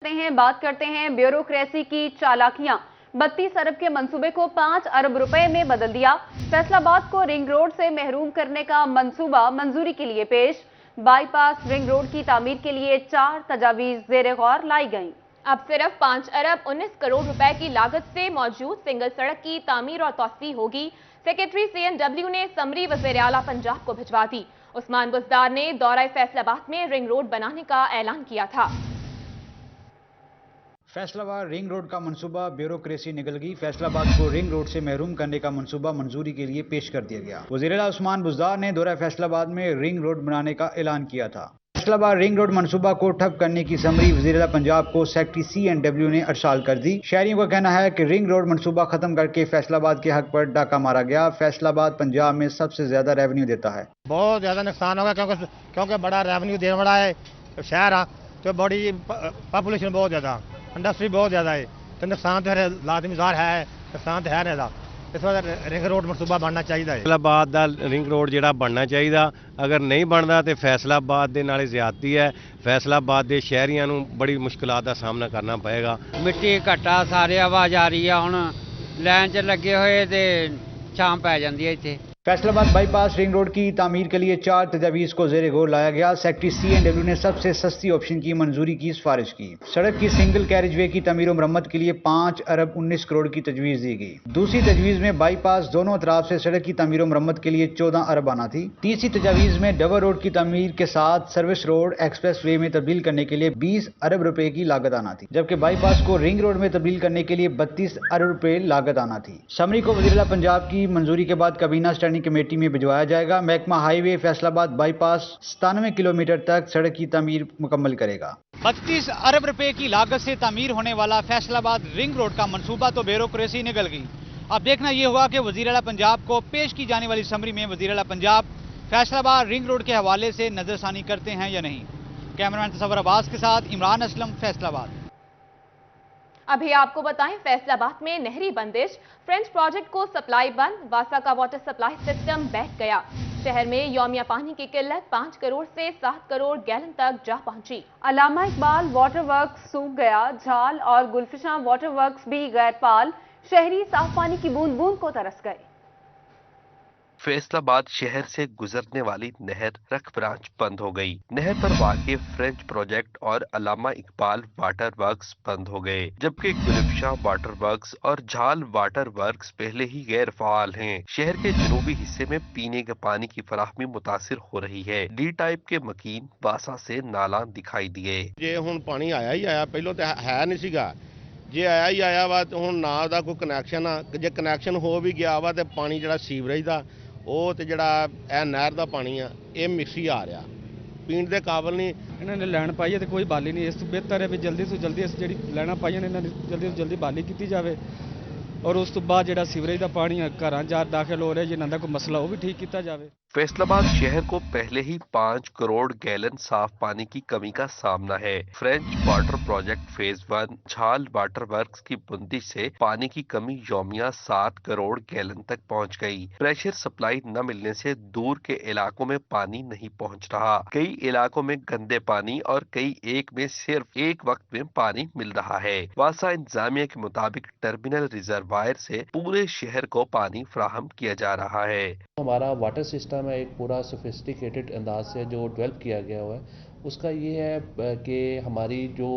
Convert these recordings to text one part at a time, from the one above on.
बात करते हैं ब्यूरोक्रेसी की चालाकियां। 32 अरब के मंसूबे को 5 अरब रुपए में बदल दिया। फैसलाबाद को रिंग रोड से महरूम करने का मंसूबा मंजूरी के लिए पेश। बाईपास रिंग रोड की तामीर के लिए 4 तजावीज ज़ेरे गौर लाई गईं। अब सिर्फ 5 अरब 19 करोड़ रुपए की लागत से मौजूद सिंगल सड़क की तामीर और तौसीह होगी। सेक्रेटरी CNW ने समरी वज़ीर आला पंजाब को भिजवा दी। उस्मान बुज़दार ने दौरा फैसलाबाद में रिंग रोड बनाने का ऐलान किया था। फैसलाबाद रिंग रोड का मंसूबा ब्यूरोक्रेसी निकल गई। फैसलाबाद को रिंग रोड से महरूम करने का मंसूबा मंजूरी के लिए पेश कर दिया गया। वज़ीर आला उस्मान बुज़दार ने दौरा फैसलाबाद में रिंग रोड बनाने का ऐलान किया था। फैसलाबाद रिंग रोड मंसूबा को ठप करने की समरी वज़ीर आला पंजाब को सेक्रेटरी CNW ने अरसाल कर दी। शहरियों का कहना है कि रिंग रोड मंसूबा खत्म करके फैसलाबाद के हक पर डाका मारा गया। फैसलाबाद पंजाब में सबसे ज्यादा रेवेन्यू देता है। बहुत ज्यादा नुकसान होगा क्योंकि बड़ा रेवेन्यू देने वाला है शहर आ, तो बड़ी पॉपुलेशन बहुत ज्यादा, इंडस्ट्री बहुत ज्यादा है, तो नुकसान तो लाजमी ज़ाहिर है, नुकसान तो है रहता। इस वजह रिंग रोड मनसूबा बनना चाहिए। फैसलाबाद का रिंग रोड जिहड़ा बनना चाहिए, अगर नहीं बनता तो फैसलाबाद के नाले ज्यादती है। फैसलाबाद के शहरियों को बड़ी मुश्किलात का सामना करना पड़ेगा। मिट्टी घट्टा सारे आवाज आ रही है, हुण लाइन च लगे हुए तो छां पै जाती है इत्थे। फैसलाबाद बाईपास रिंग रोड की तामीर के लिए 4 तजावीज़ को ज़ेरे गौर लाया गया। सेक्रेटरी CNW ने सबसे सस्ती ऑप्शन की मंजूरी की सिफारिश की। सड़क की सिंगल कैरेज वे की तमीर और मरम्मत के लिए 5 अरब 19 करोड़ की तजवीज़ दी गई। दूसरी तजवीज़ में बाईपास दोनों अतराफ से सड़क की तमीर और मरम्मत के लिए 14 अरब आना थी। तीसरी तजावीज़ में डबल रोड की तमीर के साथ सर्विस रोड एक्सप्रेस वे में तब्दील करने के लिए 20 अरब रुपए की लागत आना थी, जबकि बाईपास को रिंग रोड में तब्दील करने के लिए 32 अरब रुपए लागत आना थी। समरी को वज़ीर आला पंजाब की मंजूरी के बाद काबीना स्टैंडिंग कमेटी में भिजवाया जाएगा। महकमा हाईवे फैसलाबाद बाईपास 97 किलोमीटर तक सड़क की तामीर मुकम्मल करेगा। 32 अरब रुपए की लागत से तामीर होने वाला फैसलाबाद रिंग रोड का मंसूबा तो ब्यूरोक्रेसी निकल गई। अब देखना यह हुआ कि वज़ीर आला पंजाब को पेश की जाने वाली समरी में वज़ीर आला पंजाब फैसलाबाद रिंग रोड के हवाले से नजरसानी करते हैं या नहीं। कैमरामैन तसव्वुर अब्बास के साथ इमरान असलम, फैसलाबाद। अभी आपको बताएं, फैसलाबाद में नहरी बंदिश, फ्रेंच प्रोजेक्ट को सप्लाई बंद, वासा का वाटर सप्लाई सिस्टम बैठ गया। शहर में यौमिया पानी की किल्लत 5 करोड़ से 7 करोड़ गैलन तक जा पहुंची। अलामा इकबाल वाटर वर्क्स सूख गया। झाल और गुलफिशा वाटर वर्क्स भी गैर फाल। शहरी साफ पानी की बूंद बूंद को तरस गए। फैसलाबाद शहर से गुजरने वाली नहर रख ब्रांच बंद हो गई। नहर पर वाक़े फ्रेंच प्रोजेक्ट और अलामा इकबाल वाटर वर्क्स बंद हो गए, जबकि गुलफिशा वाटर वर्क्स और झाल वाटर वर्क्स पहले ही गैर फाल हैं। शहर के जनूबी हिस्से में पीने के पानी की फराहमी मुतासिर हो रही है। डी टाइप के मकीन वासा से नाला दिखाई दिए। जे हुण पानी आया ही आया, पहलों तो है नहीं सीगा, जे आया ही आया वा तो हुण ना दा कोई कनैक्शन आ, जे कनैक्शन हो भी गया वा तो पानी जिहड़ा सीवरेज दा ਉਹ ਤੇ ਜਿਹੜਾ ਇਹ ਨਹਿਰ ਦਾ ਪਾਣੀ ਆ ਇਹ ਮਿਕਸੀ ਆ ਰਿਹਾ, ਪੀਣ ਦੇ ਕਾਬਲ ਨਹੀਂ। ਇਹਨਾਂ ਨੇ ਲੈਣ ਪਾਈ ਹੈ ਤੇ ਕੋਈ ਬਾਲੀ ਨਹੀਂ। ਇਸ ਤੋਂ ਬਿਹਤਰ ਹੈ ਵੀ ਜਲਦੀ ਤੋਂ ਜਲਦੀ ਇਸ ਜਿਹੜੀ ਲੈਣਾ ਪਾਈਆਂ ਨੇ ਇਹਨਾਂ ਦੀ ਜਲਦੀ ਤੋਂ ਜਲਦੀ ਬਾਲੀ ਕੀਤੀ ਜਾਵੇ, ਔਰ ਉਸ ਤੋਂ ਬਾਅਦ ਜਿਹੜਾ ਸੀਵਰੇਜ ਦਾ ਪਾਣੀ ਆ ਘਰਾਂ 'ਚ ਦਾਖਲ ਹੋ ਰਿਹਾ, ਜਿਨ੍ਹਾਂ ਦਾ ਕੋਈ ਮਸਲਾ ਉਹ ਵੀ ਠੀਕ ਕੀਤਾ ਜਾਵੇ। फैसलाबाद शहर को पहले ही 5 करोड़ गैलन साफ पानी की कमी का सामना है। फ्रेंच वाटर प्रोजेक्ट फेज 1 झाल वाटर वर्क्स की बंदिश से पानी की कमी यौमिया 7 करोड़ गैलन तक पहुंच गई। प्रेशर सप्लाई न मिलने से दूर के इलाकों में पानी नहीं पहुंच रहा। कई इलाकों में गंदे पानी और कई एक में सिर्फ एक वक्त में पानी मिल रहा है। वासा इंतजामिया के मुताबिक टर्मिनल रिजर्वायर से पूरे शहर को पानी फराहम किया जा रहा है। हमारा वाटर सिस्टम में एक पूरा सोफिस्टिकेटेड अंदाज से जो डेवलप किया गया हुआ है, उसका ये है कि हमारी जो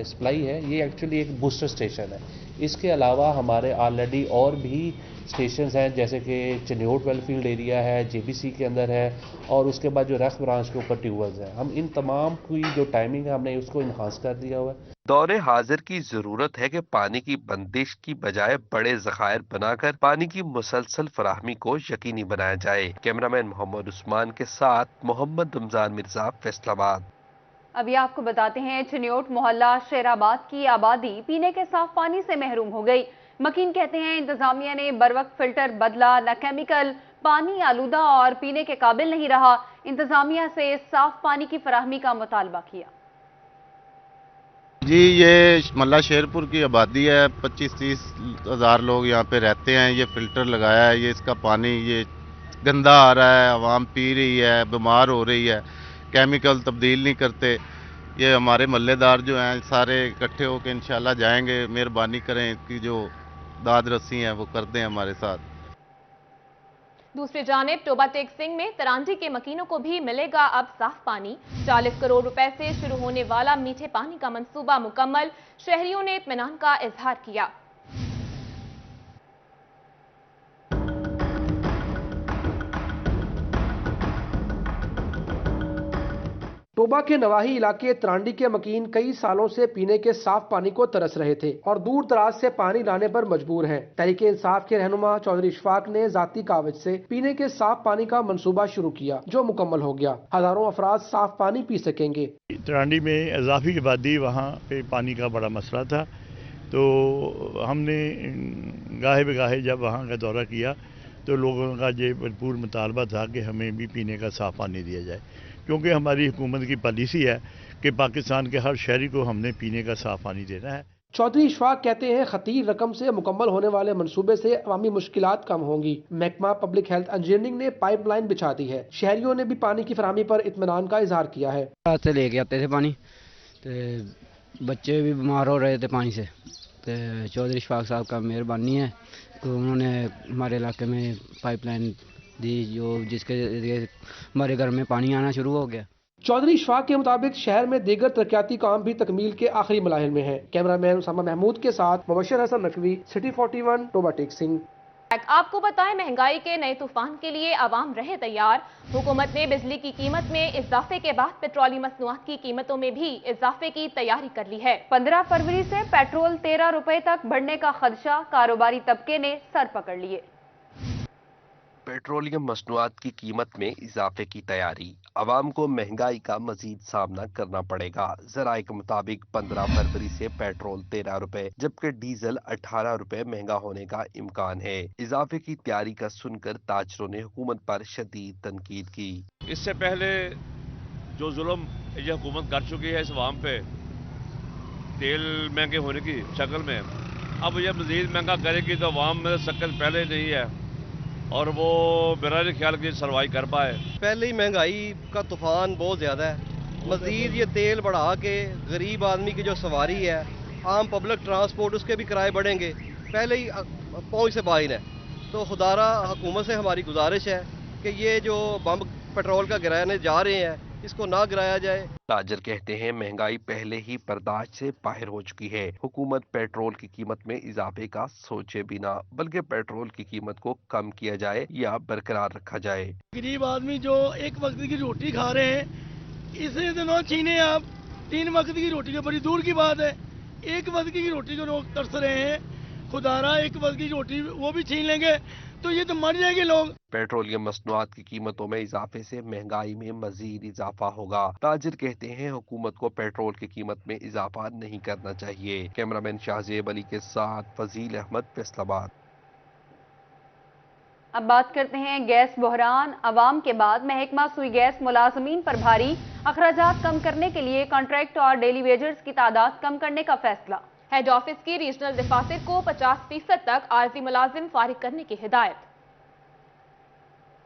सप्लाई है ये एक्चुअली एक बूस्टर स्टेशन है। इसके अलावा हमारे ऑलरेडी और भी स्टेशंस हैं, जैसे कि चन्योट वेलफील्ड एरिया है, JBC के अंदर है, और उसके बाद जो रख ब्रांच के ऊपर ट्यूबवेल्स हैं। हम इन तमाम की जो टाइमिंग है हमने उसको इन्हांस कर दिया हुआ है। दौरे हाजिर की जरूरत है कि पानी की बंदिश की बजाय बड़े ज़खायर बनाकर पानी की मुसलसल फराहमी को यकीनी बनाया जाए। कैमरामैन मोहम्मद उस्मान के साथ मोहम्मद रमजान मिर्जा, फैसलाबाद। अभी आपको बताते हैं, चन्योट मोहल्ला शेराबाद की आबादी पीने के साफ पानी से महरूम हो गई। मकीन कहते हैं इंतजामिया ने बरवक्त फिल्टर बदला, न केमिकल, पानी आलूदा और पीने के काबिल नहीं रहा। इंतजामिया से साफ पानी की फराहमी का मुतालबा किया। जी, ये मल्ला शेरपुर की आबादी है, 25-30 हज़ार लोग यहाँ पे रहते हैं। ये फिल्टर लगाया है, ये इसका पानी ये गंदा आ रहा है, आवाम पी रही है, बीमार हो रही है, केमिकल तब्दील नहीं करते। ये हमारे मल्लेदार जो हैं सारे इकट्ठे होकर इंशाल्लाह जाएंगे। मेहरबानी करें कि जो दाद रसी हैं वो कर दें हमारे साथ। दूसरी जानिब टोबा टेक सिंह में तरांडी के मकीनों को भी मिलेगा अब साफ पानी। 40 करोड़ रुपए से शुरू होने वाला मीठे पानी का मंसूबा मुकम्मल, शहरियों ने इत्मीनान का इजहार किया। टोबा के नवाही इलाके तरांडी के मकीन कई सालों से पीने के साफ पानी को तरस रहे थे और दूर दराज से पानी लाने पर मजबूर हैं। तहरीक इंसाफ के रहनुमा चौधरी इशफाक ने जाती कावज से पीने के साफ पानी का मंसूबा शुरू किया जो मुकम्मल हो गया। हजारों अफराद साफ पानी पी सकेंगे। तरांडी में इजाफी आबादी वहाँ पे पानी का बड़ा मसला था, तो हमने गाहे बेगाहे जब वहाँ का दौरा किया तो लोगों का ये भरपूर मुतालबा था कि हमें भी पीने का साफ पानी दिया जाए, क्योंकि हमारी हुकूमत की पॉलिसी है कि पाकिस्तान के हर शहरी को हमने पीने का साफ पानी देना है। चौधरी इशफाक कहते हैं खतीर रकम से मुकम्मल होने वाले मंसूबे से अवामी मुश्किलात कम होंगी। महकमा पब्लिक हेल्थ इंजीनियरिंग ने पाइपलाइन बिछा दी है। शहरियों ने भी पानी की फराहमी पर इत्मीनान का इजहार किया है। से लेके आते थे पानी, तो बच्चे भी बीमार हो रहे थे पानी से, तो चौधरी इशफाक साहब का मेहरबानी है कि उन्होंने हमारे इलाके में पाइपलाइन दी, जो जिसके हमारे घर में पानी आना शुरू हो गया। चौधरी इशफाक के मुताबिक शहर में दीगर तरक्याती काम भी तकमील के आखिरी मराहिल में है। कैमरामैन उसामा महमूद के साथ मुबशर हसन नकवी, सिटी 41, टोबा टेक सिंह। आपको बताएं, महंगाई के नए तूफान के लिए आवाम रहे तैयार। हुकूमत ने बिजली की कीमत में इजाफे के बाद पेट्रोलियम मसनूआत की कीमतों में भी इजाफे की तैयारी कर ली है। 15 फरवरी से पेट्रोल 13 रुपए तक बढ़ने का खदशा, कारोबारी तबके ने सर पकड़ लिए। पेट्रोलियम मसनूआत की कीमत में इजाफे की तैयारी, आवाम को महंगाई का मजीद सामना करना पड़ेगा। जराये के मुताबिक 15 फरवरी से पेट्रोल 13 रुपए जबकि डीजल 18 रुपए महंगा होने का इम्कान है। इजाफे की तैयारी का सुनकर ताजरों ने हुकूमत पर शदीद तनकीद की। इससे पहले जो जुल्म ये हुकूमत कर चुकी है इस अवाम पे तेल महंगे होने की शक्ल में, अब यह मजीद महंगा करेगी तो अवाम में शक्ल पहले नहीं है और वो मेरा नहीं ख्याल कि सरवाइव कर पाए। पहले ही महंगाई का तूफान बहुत ज़्यादा है, मज़ीद ये तेल बढ़ा के गरीब आदमी की जो सवारी है, आम पब्लिक ट्रांसपोर्ट, उसके भी किराए बढ़ेंगे। पहले ही पहुँच से बाहर है, तो खुदारा हुकूमत से हमारी गुजारिश है कि ये जो बम पेट्रोल का गिराने जा रहे हैं इसको ना गिराया जाए। ताजर कहते हैं महंगाई पहले ही बर्दाश्त से बाहर हो चुकी है। हुकूमत पेट्रोल की कीमत में इजाफे का सोचे बिना बल्कि पेट्रोल की कीमत को कम किया जाए या बरकरार रखा जाए। गरीब आदमी जो एक वक्त की रोटी खा रहे हैं, इसे दिनों छीने आप 3 वक्त की रोटी तो बड़ी दूर की बात है, एक वक्त की रोटी को लोग तरस रहे हैं। खुदारा एक वक्त की रोटी वो भी छीन लेंगे तो ये तो मर जाएंगे लोग। पेट्रोलियम मसनूआत की कीमतों में इजाफे से महंगाई में मजीद इजाफा होगा। ताजिर कहते हैं हुकूमत को पेट्रोल की कीमत में इजाफा नहीं करना चाहिए। कैमरामैन शाहजेब अली के साथ फजील अहमद, फैसलाबाद। अब बात करते हैं गैस बहरान। अवाम के बाद महकमा सुई गैस मुलाजमीन पर भारी, अखराजात कम करने के लिए कॉन्ट्रैक्ट और डेली वेजर्स की तादाद कम करने का फैसला। हेड ऑफिस की रीजनल दफातर को 50% तक आर्जी मुलाजिम फारिग करने की हिदायत।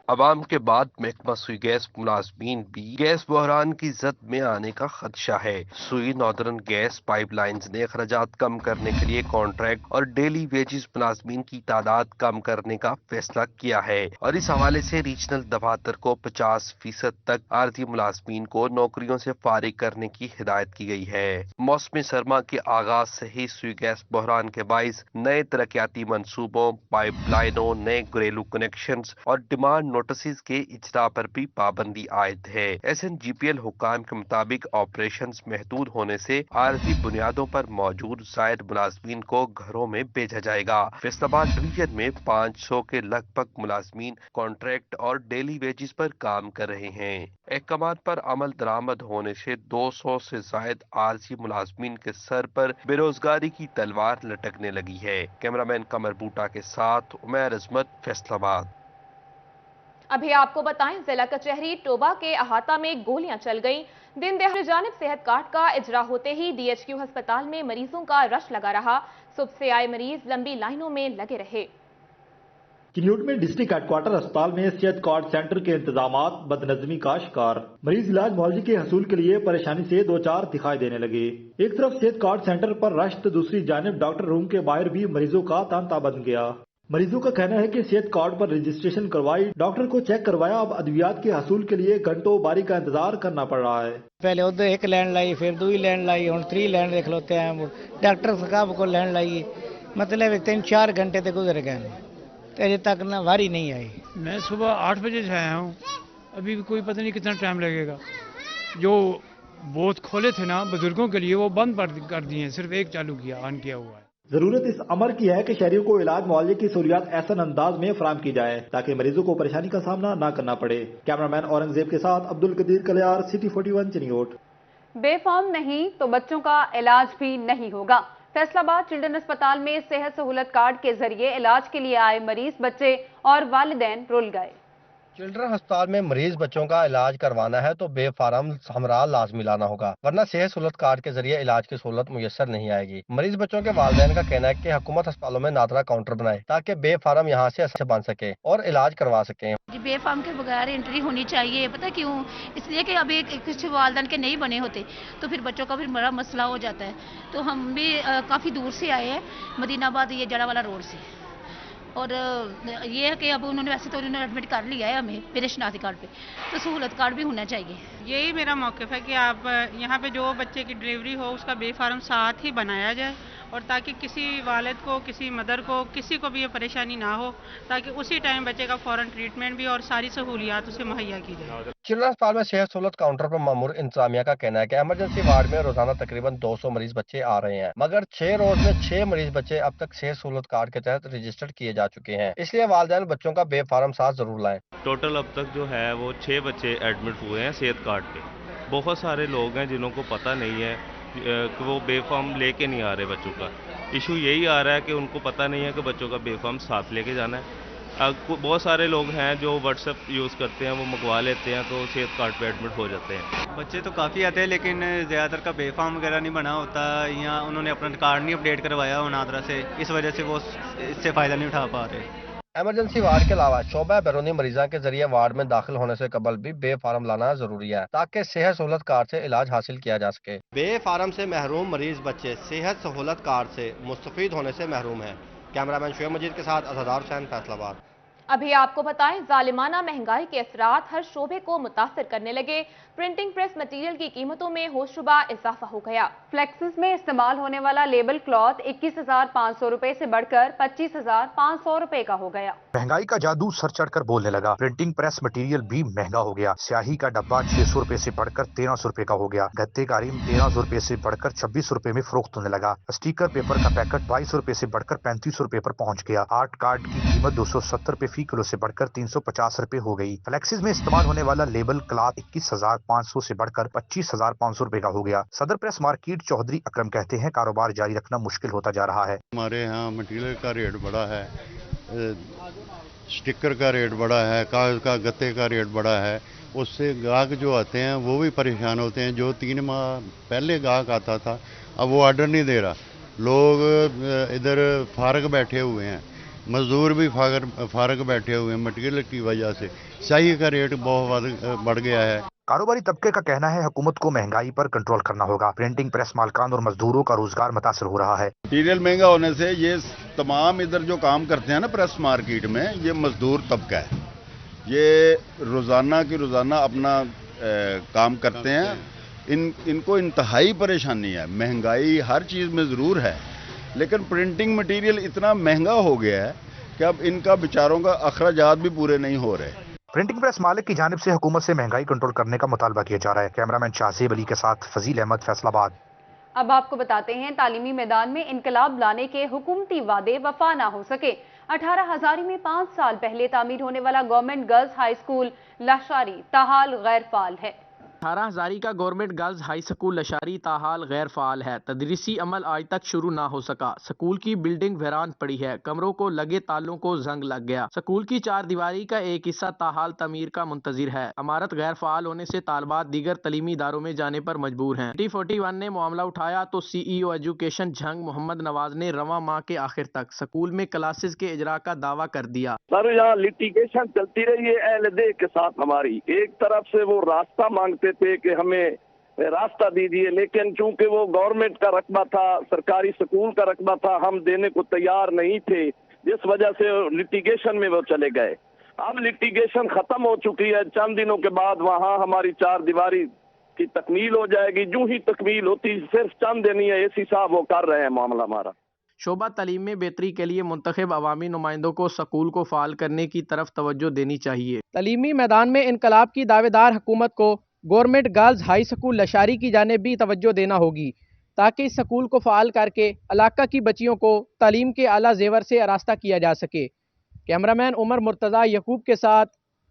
अवाम के बाद महकमा सुई गैस मुलाजमीन भी गैस बहरान की जद में आने का खदशा है। सुई नॉर्दर्न गैस पाइपलाइंस ने अखराजात कम करने के लिए कॉन्ट्रैक्ट और डेली वेजेस मुलाजमीन की तादाद कम करने का फैसला किया है और इस हवाले से रीजनल दफातर को 50% तक आर्जी मुलाजमीन को नौकरियों से फारिग करने की हिदायत की गई है। मौसम सरमा के आगाज से ही सुई गैस बहरान के बाइस नए तरक्याती मनसूबों, पाइपलाइनों, नए घरेलू कनेक्शन और डिमांड नोटिस के इजरा पर भी पाबंदी आयद है। SNGPL हुकाम के मुताबिक ऑपरेशंस महदूद होने से आरजी बुनियादों पर मौजूद जायद मुलाजमीन को घरों में भेजा जाएगा। फैसलाबाद डिवीजन में 500 के लगभग मुलाजमीन कॉन्ट्रैक्ट और डेली वेजेस पर काम कर रहे हैं। अहकामात पर अमल दरामद होने से 200 से जायद आरजी मुलाजमीन के सर पर बेरोजगारी की तलवार लटकने लगी है। कैमरामैन कमर बूटा के साथ उमैर अजमत, फैसलाबाद। अभी आपको बताएं, जिला कचहरी टोबा के अहाता में गोलियां चल गईं। दिन दहाड़े जानिब सेहत कार्ड का इजरा होते ही DHQ अस्पताल में मरीजों का रश लगा रहा। सुबह से आए मरीज लंबी लाइनों में लगे रहे। चिन्यूट में डिस्ट्रिक्ट हेडक्वार्टर अस्पताल में सेहत कार्ड सेंटर के इंतजामात बदनजमी का शिकार। मरीज इलाज मुआवजे के हसूल के लिए परेशानी से दो चार दिखाई देने लगे। एक तरफ सेहत कार्ड सेंटर पर रश तो दूसरी जानिब डॉक्टर रूम के बाहर भी मरीजों का तांता बन गया। मरीजों का कहना है कि सेहत कार्ड पर रजिस्ट्रेशन करवाई, डॉक्टर को चेक करवाया, अब अद्वियात के हसूल के लिए घंटों बारी का इंतजार करना पड़ रहा है। पहले उधर एक लैंड लाई, फिर दूसरी लैंड लाई, और 3 लैंड देख लोते हैं। डॉक्टर साहब को लैंड लाई, मतलब 3-4 घंटे तक गुजर गए, अभी तक ना वारी नहीं आई। मैं सुबह 8 बजे से आया हूँ, अभी भी कोई पता नहीं कितना टाइम लगेगा। जो बोथ खोले थे ना बुजुर्गों के लिए वो बंद कर दिए हैं, सिर्फ एक चालू किया, ऑन किया हुआ है। जरूरत इस अमर की है कि शहरियों को इलाज मुआवजे की सहूलियात ऐसा अंदाज में फराहम की जाए ताकि मरीजों को परेशानी का सामना न करना पड़े। कैमरामैन औरंगजेब के साथ अब्दुल कदीर कलियार, सिटी 41 चिन्यूट। बेफाम नहीं तो बच्चों का इलाज भी नहीं होगा। फैसलाबाद चिल्ड्रन अस्पताल में सेहत सहूलत कार्ड के जरिए इलाज के लिए आए मरीज बच्चे और वालिदैन रुल गए। चिल्ड्रन अस्पताल में मरीज बच्चों का इलाज करवाना है तो बेफार्म हमरा लाजमी लाना होगा, वरना सेहत सहूलत कार्ड के जरिए इलाज की सहूलत मुयसर नहीं आएगी। मरीज बच्चों के वालिदैन का कहना है कि हुकूमत अस्पतालों में नादरा काउंटर बनाए ताकि बेफार्म यहाँ से अच्छे बन सके और इलाज करवा सके। बेफार्म के बगैर एंट्री होनी चाहिए, पता क्यों? इसलिए कि अभी कुछ वालिदैन के नहीं बने होते तो फिर बच्चों का फिर बड़ा मसला हो जाता है। तो हम भी काफ़ी दूर से आए हैं, मदीनाबाद ये जड़ा वाला रोड से, और ये है कि अब उन्होंने वैसे तो उन्होंने एडमिट कर लिया है हमें मेरे शनाख्ती कार्ड पे, तो सहूलत कार्ड भी होना चाहिए। यही मेरा मौक़िफ़ है कि आप यहाँ पे जो बच्चे की डिलीवरी हो उसका बेफार्म साथ ही बनाया जाए, और ताकि किसी वालिद को, किसी मदर को, किसी को भी ये परेशानी ना हो, ताकि उसी टाइम बच्चे का फ़ौरन ट्रीटमेंट भी और सारी सहूलियात उसे मुहैया की जाए। चिल्ड्रन अस्पताल में सेहत सहूलत काउंटर पर मामूर इंतजामिया का कहना है कि इमरजेंसी वार्ड में रोजाना तकरीबन 200 मरीज बच्चे आ रहे हैं, मगर 6 रोज में 6 मरीज बच्चे अब तक सेहत सहूलत कार्ड के तहत रजिस्टर्ड किए जा चुके हैं। इसलिए वालिदैन बच्चों का बेफार्म साथ जरूर लाएं। टोटल अब तक जो है वो 6 बच्चे एडमिट हुए हैं सेहत कार्ड पे। बहुत सारे लोग हैं जिन्हों को पता नहीं है कि वो बेफार्म लेके नहीं आ रहे बच्चों का। इशू यही आ रहा है कि उनको पता नहीं है कि बच्चों का बेफार्म साथ लेके जाना है। बहुत सारे लोग हैं जो व्हाट्सएप यूज़ करते हैं, वो मंगवा लेते हैं तो सेहत कार्ड पे एडमिट हो जाते हैं। बच्चे तो काफ़ी आते हैं लेकिन ज़्यादातर का बेफार्म वगैरह नहीं बना होता, या उन्होंने अपना कार्ड नहीं अपडेट करवाया हो नादरा से, इस वजह से वो इससे फ़ायदा नहीं उठा पा रहे। इमरजेंसी वार्ड के अलावा शोबा बैरूनी मरीजा के जरिए वार्ड में दाखिल होने से कबल भी बेफार्म लाना जरूरी है ताकि सेहत सहूलत कार्ड से इलाज हासिल किया जा सके। बेफार्म से महरूम मरीज बच्चे सेहत सहूलत कार्ड से मुस्तफीद होने से महरूम है। कैमरामैन शुएब मजीद के साथ अज़हर हुसैन, फैसलाबाद। अभी आपको बताएं, जालिमाना महंगाई के असरात हर शोबे को मुतासर करने लगे। प्रिंटिंग प्रेस मटीरियल की कीमतों में होशरुबा इजाफा हो गया। फ्लेक्सिस में इस्तेमाल होने वाला लेबल क्लॉथ 21,500 रुपए से बढ़कर 25,500 रुपए का हो गया। महंगाई का जादू सर चढ़कर बोलने लगा। प्रिंटिंग प्रेस मटेरियल भी महंगा हो गया। स्याही का डब्बा 600 रुपए से बढ़कर 1300 रुपए का हो गया। गत्ते का रिम 1300 रुपए से बढ़कर 2600 रुपए में फरोख्त होने लगा। स्टिकर पेपर का पैकेट 2200 रुपए से बढ़कर 3500 रुपए पर पहुंच गया। आर्ट कार्ड की कीमत 270 रुपए फी किलो से बढ़कर 350 रुपए हो गई। फ्लेक्सिस में इस्तेमाल होने वाला लेबल क्लॉथ 21,500 से बढ़कर 25,500 रुपए का हो गया। सदर प्रेस मार्केट चौधरी अकरम कहते हैं, कारोबार जारी रखना मुश्किल होता जा रहा है। हमारे यहाँ मटेरियल का रेट बढ़ा है, स्टिकर का रेट बढ़ा है, कागज का गत्ते का रेट बढ़ा है। उससे गाहक जो आते हैं वो भी परेशान होते हैं। जो 3 माह पहले गाहक आता था अब वो ऑर्डर नहीं दे रहा। लोग इधर फारग बैठे हुए हैं, मजदूर भी फारग बैठे हुए हैं मटेरियल की वजह से। स्याही का रेट बहुत बढ़ गया है। कारोबारी तबके का कहना है, हुकूमत को महंगाई पर कंट्रोल करना होगा। प्रिंटिंग प्रेस मालकान और मजदूरों का रोजगार मुतासर हो रहा है। मटीरियल महंगा होने से ये तमाम इधर जो काम करते हैं ना प्रेस मार्केट में, ये मजदूर तबका है। ये रोजाना की रोजाना अपना काम करते हैं। इनको इंतहाई परेशानी है। महंगाई हर चीज में जरूर है, लेकिन प्रिंटिंग मटेरियल इतना महंगा हो गया है कि अब इनका बेचारों का अखराजात भी पूरे नहीं हो रहे। प्रिंटिंग प्रेस मालिक की जानिब से हुकूमत से महंगाई कंट्रोल करने का मुतालबा किया जा रहा है। कैमरामैन शाहजेब अली के साथ फजील अहमद, फैसलाबाद। अब आपको बताते हैं, तालीमी मैदान में इनकलाब लाने के हुकूमती वादे वफा ना हो सके। 18 हजारी में 5 साल पहले तामीर होने वाला government girls high school Lashari ताहाल गैर फाल है। 18 हज़ारी का government girls high school Lashari ताहाल गैर फाल है। तदरीसी अमल आज तक शुरू ना हो सका। स्कूल की बिल्डिंग वीरान पड़ी है। कमरों को लगे तालों को जंग लग गया। स्कूल की 4 दीवारी का एक हिस्सा ताहाल तमीर का मुंतजिर है। इमारत गैर फाल होने से तालबात दीगर तलीमी इदारों में जाने पर मजबूर हैं। T41 ने मामला उठाया तो CEO एजुकेशन झंग मोहम्मद नवाज ने रवां माह के आखिर तक स्कूल में क्लासेस के इजरा का दावा कर दिया। सर, यहाँ लिटिगेशन चलती रही है अहलदे के साथ हमारी। एक तरफ से वो रास्ता मांगते थे कि हमें रास्ता दीजिए, लेकिन चूंकि वो गवर्नमेंट का रकबा था, सरकारी स्कूल का रकबा था, हम देने को तैयार नहीं थे, जिस वजह से लिटिगेशन में वो चले गए। अब लिटिगेशन खत्म हो चुकी है। चंद दिनों के बाद वहाँ हमारी 4 दीवारी की तकमील हो जाएगी। जो ही तकमील होती, सिर्फ चंद दिन ही है, एसी साहब वो कर रहे हैं मामला हमारा। शोबा तालीम में बेहतरी के लिए मुंतखब अवामी नुमाइंदों को स्कूल को फाल करने की तरफ तवज्जो देनी चाहिए। तलीमी मैदान में इनकलाब की दावेदार हुकूमत को government girls high school Lashari की जानिब भी तवज्जो देना होगी, ताकि इस स्कूल को फाल करके इलाका की बच्चियों को तालीम के आला जेवर से आरास्ता किया जा सके। कैमरामैन उमर मुर्तज़ा यकूब के साथ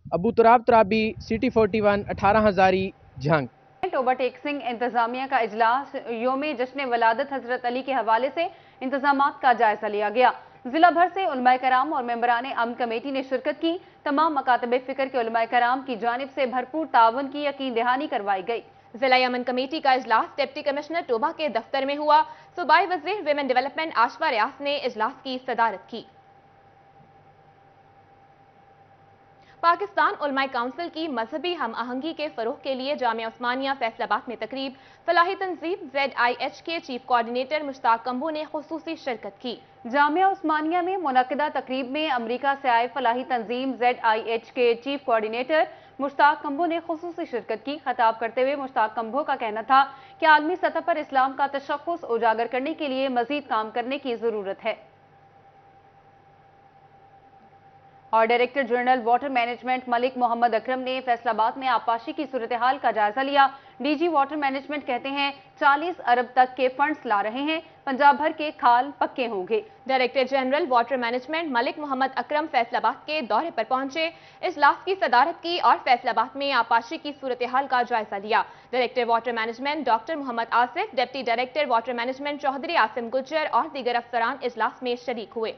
अबू तुराब तुराबी, CT41 18 हज़ारी झंग। ओवरटेक्सिंग इंतजामिया का इजलास योम जश्न वलादत हजरत अली के हवाले से इंतजामात का जायजा लिया गया। जिला भर से उलमाए कराम और मेंबरान अमन कमेटी ने शिरकत की। तमाम मकातबे फिक्र के उलमाए कराम की जानिब से भरपूर तावन की यकीन दहानी करवाई गई। जिला अमन कमेटी का इजलास डिप्टी कमिश्नर टोबा के दफ्तर में हुआ। सूबाई वजीर विमेन डेवलपमेंट आशफा रियास ने इजलास की सदारत की। पाकिस्तान उलमाए काउंसिल की मजहबी हम आहंगी के फरोग के लिए जामिया उस्मानिया फैसलाबाद में तकरीब। फलाही तंजीम ZIH के चीफ कोऑर्डिनेटर मुश्ताक कंबो ने खुसूसी शिरकत की। जामिया उस्मानिया में मुनक्किदा तकरीब में अमरीका से आए फलाही तंजीम ZIH के चीफ कोऑर्डिनेटर मुश्ताक कंबो ने खुसूसी शिरकत की। खिताब करते हुए मुश्ताक कंबो का कहना था कि आलमी सतह पर इस्लाम का तशख्खुस उजागर करने के लिए मजीद काम करने की जरूरत है। और director general water management Malik Muhammad Akram ने फैसलाबाद में आबपाशी की सूरत हाल का जायजा लिया। DG वाटर मैनेजमेंट कहते हैं 40 अरब तक के फंड्स ला रहे हैं। पंजाब भर के खाल पक्के होंगे। Director general water management Malik Muhammad Akram Faisalabad के दौरे पर पहुंचे। इजलास की सदारत की और फैसलाबाद में आबपाशी की सूरत हाल का जायजा लिया। Director water management doctor Muhammad Asif, deputy director water management Chaudhry Asim Gujjar और दीगर अफसरान इजलास में शरीक हुए।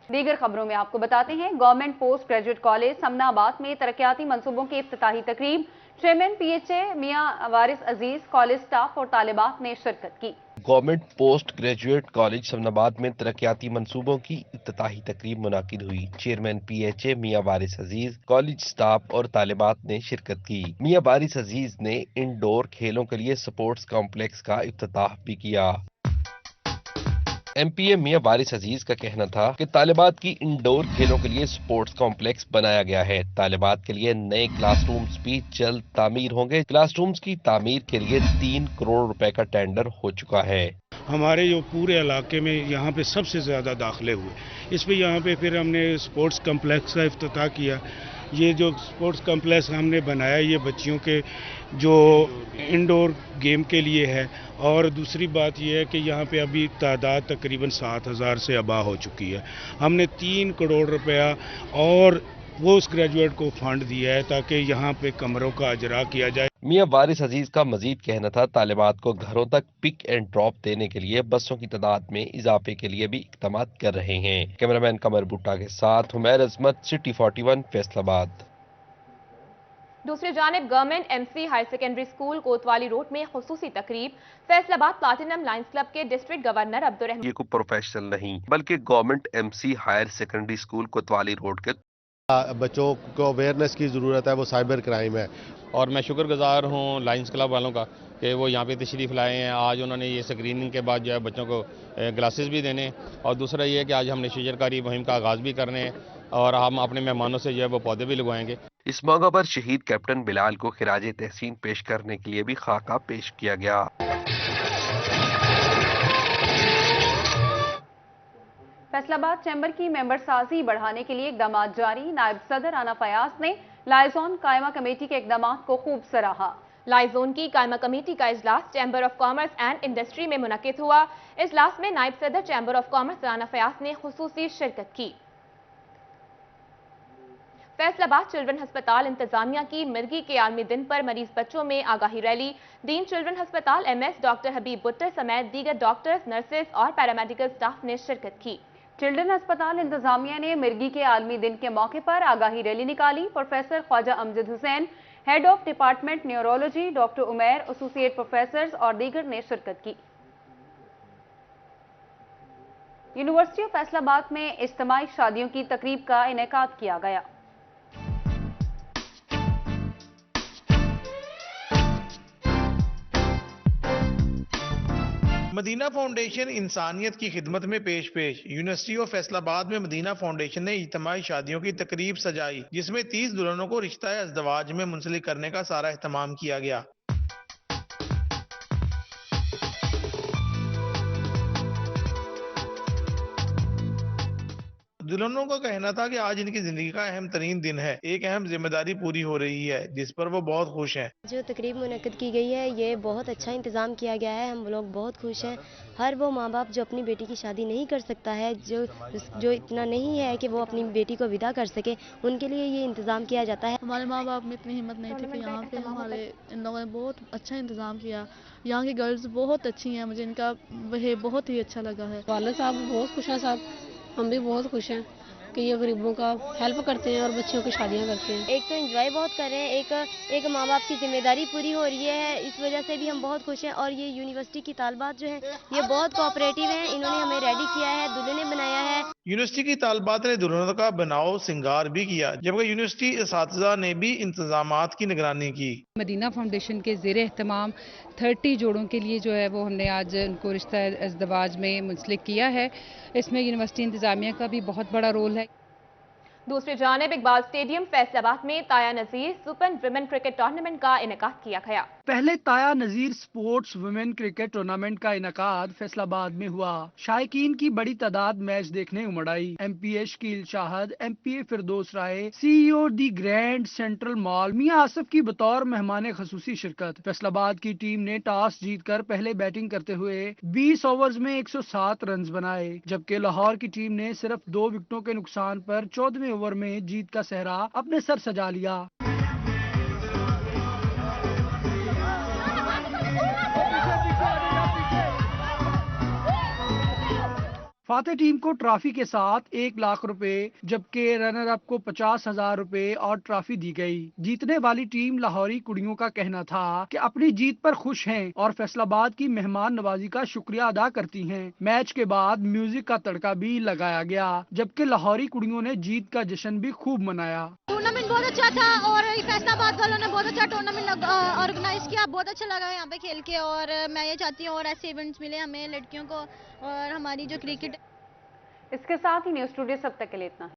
दीगर खबरों में आपको बताते हैं, government post graduate college Samanabad में तरक्याती मंसूबों की इफ्तिताही तकरीब। चेयरमैन PHA मियां वारिस अजीज, कॉलेज स्टाफ और तालिबात ने शिरकत की। Government post graduate college Samanabad में तरक्याती मंसूबों की इफ्तिताही तकरीब मुनाकिद हुई। चेयरमैन PHA मियां वारिस अजीज, कॉलेज स्टाफ और तालिबात ने शिरकत की। मियां वारिस अजीज ने इंडोर खेलों के लिए स्पोर्ट्स कॉम्प्लेक्स का इफ्तिताह भी किया। MPA मियां वारिस अजीज का कहना था कि तालिबात की इंडोर खेलों के लिए स्पोर्ट्स कॉम्प्लेक्स बनाया गया है। तालिबात के लिए नए क्लासरूम्स भी जल्द तामीर होंगे। क्लासरूम्स की तामीर के लिए 3 करोड़ रुपए का टेंडर हो चुका है। हमारे जो पूरे इलाके में यहाँ पे सबसे ज़्यादा दाखिले हुए, इस पे यहाँ पे फिर हमने स्पोर्ट्स कम्प्लेक्स का इफ्तिताह किया। ये जो स्पोर्ट्स कम्प्लेक्स हमने बनाया, ये बच्चियों के जो इंडोर गेम के लिए है। और दूसरी बात यह है कि यहाँ पे अभी तादाद तकरीबन 7000 से अबा हो चुकी है। हमने 3 करोड़ रुपया और पोस्ट ग्रेजुएट को फंड दिया है ताकि यहाँ पे कमरों का अजरा किया जाए। मियां वारिस अजीज का मजीद कहना था तालिबात को घरों तक पिक एंड ड्रॉप देने के लिए बसों की तादाद में इजाफे के लिए भी इक़दाम कर रहे हैं। कैमरामैन कमर भुट्टा के साथ हुमैर अजमत, CT41 फैसलाबाद। दूसरी जानिब government MC higher secondary school Kotwali road में खुसूसी तकरीब। फैसलाबाद प्लाटिनम लायंस क्लब के डिस्ट्रिक्ट गवर्नर अब्दुर्रहमान, ये कोई प्रोफेशनल नहीं बल्कि government MC higher secondary school Kotwali road के बच्चों को अवेयरनेस की ज़रूरत है, वो साइबर क्राइम है। और मैं शुक्रगुजार हूँ लायंस क्लब वालों का कि वो यहाँ पे तशरीफ़ लाए हैं। आज उन्होंने ये स्क्रीनिंग के बाद जो है बच्चों को ग्लासेस भी देने, और दूसरा ये है कि आज हमने शजरकारी मुहिम का आगाज़ भी करने हैं और हम अपने मेहमानों से जो है वो पौधे भी लगवाएंगे। इस मौका पर शहीद कैप्टन बिलाल को खिराज तहसीन पेश करने के लिए भी खाका पेश किया गया। फैसलाबाद चैम्बर की मेंबर साजी बढ़ाने के लिए इकदाम जारी। नायब सदर राना फयाज ने लाइजोन कायमा कमेटी के इकदाम को खूब सराहा। लाइजोन की कायमा कमेटी का इजलास chamber of commerce and industry में मुनक्किद हुआ। इजलास में नायब सदर chamber of commerce Rana Fayyaz ने खुसूसी शिरकत की। फैसल आबाद चिल्ड्रन हस्पताल इंतजामिया की मिर्गी के आलमी दिन पर मरीज बच्चों में आगाही रैली। दीन चिल्ड्रन हस्पताल MS डॉक्टर हबीब बुट्टर समेत दीगर डॉक्टर्स, नर्सेज और पैरामेडिकल स्टाफ ने शिरकत की। चिल्ड्रन अस्पताल इंतजामिया ने मिर्गी के आलमी दिन के मौके पर आगाही रैली निकाली। Professor Khawaja Amjad Hussain, head of department neurology doctor Umair, associate professors और दीगर ने शिरकत की। यूनिवर्सिटी ऑफ फैसलाबाद में इज्तिमाई शादियों की तकरीब का इनेकाद किया गया। मदीना फाउंडेशन इंसानियत की खिदमत में पेश यूनिवर्सिटी ऑफ फैसलाबाद में मदीना फाउंडेशन ने इज्तिमाई शादियों की तकरीब सजाई, जिसमें 30 दुल्हनों को रिश्ता अज़दवाज में मुंसलिक करने का सारा एहतमाम किया गया। दुल्हनों का कहना था कि आज इनकी जिंदगी का अहम तरीन दिन है, एक अहम जिम्मेदारी पूरी हो रही है, जिस पर वो बहुत खुश हैं। जो तकरीब मुनक्किद की गई है, ये बहुत अच्छा इंतज़ाम किया गया है, हम लोग बहुत खुश हैं। हर वो माँ बाप जो अपनी बेटी की शादी नहीं कर सकता है, जो इतना नहीं है कि वो अपनी बेटी को विदा कर सके, उनके लिए ये इंतज़ाम किया जाता है। हमारे माँ बाप में इतनी हिम्मत नहीं थी कि यहाँ पे हमारे इन लोगों ने बहुत अच्छा इंतज़ाम किया। यहाँ की गर्ल्स बहुत अच्छी हैं, मुझे इनका वह बहुत ही अच्छा लगा है। वालिद साहब बहुत खुश हैं साहब, हम भी बहुत खुश हैं कि ये गरीबों का हेल्प करते हैं और बच्चों की शादियां करते हैं। एक तो एंजॉय बहुत कर रहे हैं, एक माँ बाप की जिम्मेदारी पूरी हो रही है, इस वजह से भी हम बहुत खुश हैं। और ये यूनिवर्सिटी की तालबात जो है ये बहुत कोऑपरेटिव हैं, इन्होंने हमें रेडी किया है, दुल्हन ने बनाया है। यूनिवर्सिटी की तालबात ने दुल्हनों का बनाओ सिंगार भी किया, जबकि यूनिवर्सिटी असातिज़ा ने भी इंतजामात की निगरानी की। मदीना फाउंडेशन के ज़ेरे एहतमाम 30 जोड़ों के लिए जो है वो हमने आज उनको रिश्ता अज़दवाज में मुंसलिक किया है। इसमें यूनिवर्सिटी इंतजामिया का भी बहुत बड़ा रोल है। दूसरी जानिब इकबाल स्टेडियम फैसलाबाद में ताया नज़ीर सुपर विमेन क्रिकेट टूर्नामेंट का इनेकाद किया गया। पहले ताया नज़ीर स्पोर्ट्स वुमेन क्रिकेट टूर्नामेंट का इनेकाद फैसलाबाद में हुआ। शायकीन की बड़ी तादाद मैच देखने उमड़ आई। MPA शकील शाहद, MPA फिरदौस राय, CEO दी ग्रैंड सेंट्रल मॉल मियां आसिफ की बतौर मेहमान खसूसी शिरकत। फैसलाबाद की टीम ने टॉस जीतकर पहले बैटिंग करते हुए 20 ओवर्स में 107 रन बनाए, जबकि लाहौर की टीम ने सिर्फ 2 विकेटों के नुकसान पर 14वें ओवर में जीत का सेहरा अपने सर सजा लिया। फातेह टीम को ट्रॉफी के साथ 1 लाख रुपए, जबकि रनर अप को 50,000 रुपए और ट्रॉफी दी गई। जीतने वाली टीम लाहौरी कुड़ियों का कहना था कि अपनी जीत पर खुश हैं और फैसलाबाद की मेहमान नवाजी का शुक्रिया अदा करती हैं। मैच के बाद म्यूजिक का तड़का भी लगाया गया, जबकि लाहौरी कुड़ियों ने जीत का जश्न भी खूब मनाया। टूर्नामेंट बहुत अच्छा था और फैसलाबाद वालों ने बहुत अच्छा टूर्नामेंट ऑर्गेनाइज किया। बहुत अच्छा लगा यहाँ पे खेल के और मैं ये चाहती हूँ और ऐसे इवेंट्स मिले हमें लड़कियों को और हमारी जो क्रिकेट। इसके साथ ही न्यूज़ टुडे सब तक के लिए इतना।